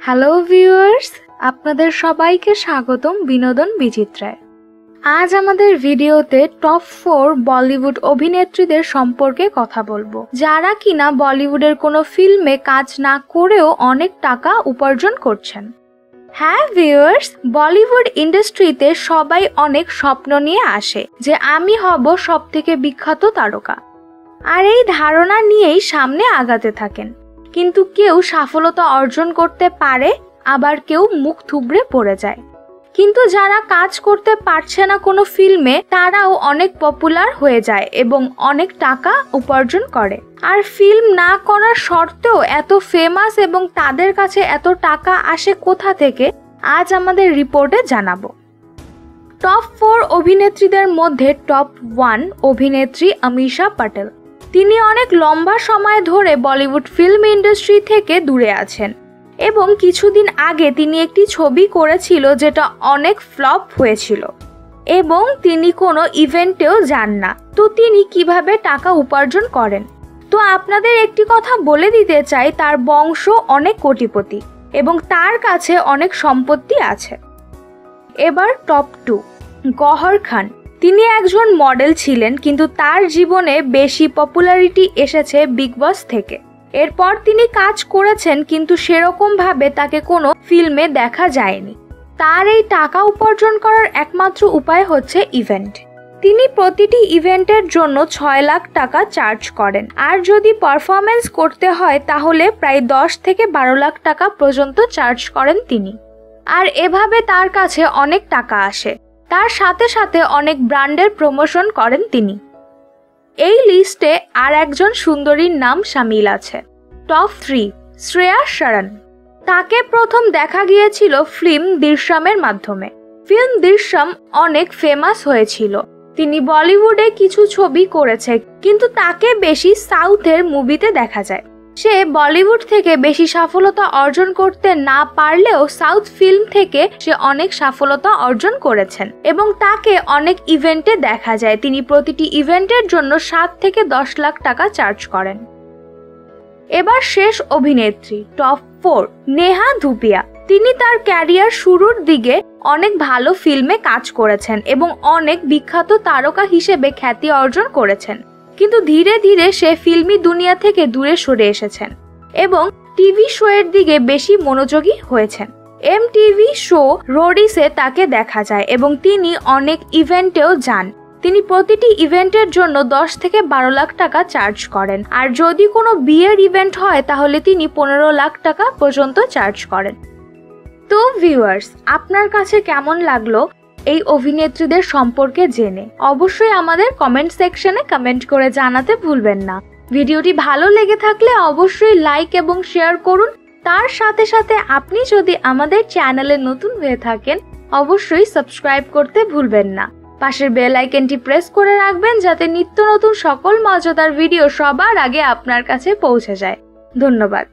Hello viewers, আপনাদের সবাইকে স্বাগতম বিনোদন বিচিত্রায়। আজ আমাদের ভিডিওতে টপ 4 বলিউড অভিনেত্রীদের সম্পর্কে কথা বলবো, যারা কিনা বলিউডের কোনো ফিল্মে কাজ না করেও অনেক টাকা উপার্জন করছেন। হ্যাঁ ভিউয়ার্স, বলিউড ইন্ডাস্ট্রিতে সবাই অনেক স্বপ্ন নিয়ে আসে যে আমি হব সবথেকে বিখ্যাত তারকা, আর এই ধারণা নিয়েই সামনে আগাতে থাকেন। কিন্তু কেউ সফলতা অর্জন করতে পারে, আবার কেউ মুখ থুবড়ে পড়ে যায়। কিন্তু যারা কাজ করতে পারছে না কোনো ফিল্মে, তারাও অনেক পপুলার হয়ে যায় এবং অনেক টাকা উপার্জন করে। আর ফিল্ম না করার সত্ত্বেও এত ফেমাস এবং তাদের কাছে এত টাকা আসে কোথা থেকে, আজ আমাদের রিপোর্টে জানাবো। টপ 4 অভিনেত্রীদের মধ্যে টপ 1 অভিনেত্রী অমীষা প্যাটেল। তিনি অনেক লম্বা সময় ধরে বলিউড ফিল্ম ইন্ডাস্ট্রি থেকে দূরে আছেন এবং কিছুদিন আগে তিনি একটি ছবি করেছিল যেটা অনেক ফ্লপ হয়েছিল এবং তিনি কোনো ইভেন্টেও যান না। তো তিনি কিভাবে টাকা উপার্জন করেন? তো আপনাদের একটি কথা বলে দিতে চাই, তার বংশ অনেক কোটিপতি এবং তার কাছে অনেক সম্পত্তি আছে। এবার টপ 2 গহর খান। তিনি একজন মডেল ছিলেন, কিন্তু তার জীবনে বেশি পপুলারিটি এসেছে বিগ বস থেকে। এরপর তিনি কাজ করেছেন, কিন্তু সেরকম ভাবে তাকে কোনো ফিল্মে দেখা যায়নি। তার এই টাকা উপার্জন করার একমাত্র উপায় হচ্ছে ইভেন্ট। তিনি প্রতিটি ইভেন্টের জন্য 6 লাখ টাকা চার্জ করেন, আর যদি পারফরমেন্স করতে হয় তাহলে প্রায় 10 থেকে 12 লাখ টাকা পর্যন্ত চার্জ করেন তিনি। আর এভাবে তার কাছে অনেক টাকা আসে। তার সাথে সাথে অনেক ব্র্যান্ডের প্রমোশন করেন তিনি। এই লিস্টে আর একজন সুন্দরীর নাম শামিল আছে। টপ 3 শ্রেয়া শরণ। তাকে প্রথম দেখা গিয়েছিল ফিল্ম দৃশ্যমের মাধ্যমে। ফিল্ম দৃশ্যম অনেক ফেমাস হয়েছিল। তিনি বলিউডে কিছু ছবি করেছে, কিন্তু তাকে বেশি সাউথের মুভিতে দেখা যায়। সে বলিউড থেকে বেশি সফলতা অর্জন করতে না পারলেও সাউথ ফিল্ম থেকে সে অনেক সফলতা অর্জন করেছেন এবং তাকে অনেক ইভেন্টে দেখা যায়। তিনি প্রতিটি ইভেন্টের জন্য 7 থেকে 10 লাখ টাকা চার্জ করেন। এবার শেষ অভিনেত্রী টপ 4 নেহা ধুপিয়া। তিনি তার ক্যারিয়ার শুরুর দিকে অনেক ভালো ফিল্মে কাজ করেছেন এবং অনেক বিখ্যাত তারকা হিসেবে খ্যাতি অর্জন করেছেন, কিন্তু ধীরে ধীরে সে ফিল্মি দুনিয়া থেকে দূরে সরে এসেছেন এবং টিভি শো এর দিকে বেশি মনোযোগী হয়েছেন। এমটিভি শো রোডিসে তাকে দেখা যায় এবং তিনি অনেক ইভেন্টেও যান। তিনি প্রতিটি ইভেন্টের জন্য 10 থেকে 12 লাখ টাকা চার্জ করেন, আর যদি কোনো বিয়ের ইভেন্ট হয় তাহলে তিনি 15 লাখ টাকা পর্যন্ত চার্জ করেন। তো ভিউয়ার্স, আপনার কাছে কেমন লাগলো এই অভিনেত্রীদের সম্পর্কে জেনে? অবশ্যই আমাদের কমেন্ট সেকশনে কমেন্ট করে জানাতে ভুলবেন না। ভিডিওটি ভালো লেগে থাকলে অবশ্যই লাইক এবং শেয়ার করুন। তার সাথে সাথে আপনি যদি আমাদের চ্যানেলে নতুন হয়ে থাকেন অবশ্যই সাবস্ক্রাইব করতে ভুলবেন না। পাশের বেল আইকনটি প্রেস করে রাখবেন যাতে নিত্য নতুন সকল মজাদার ভিডিও সবার আগে আপনার কাছে পৌঁছে যায়। ধন্যবাদ।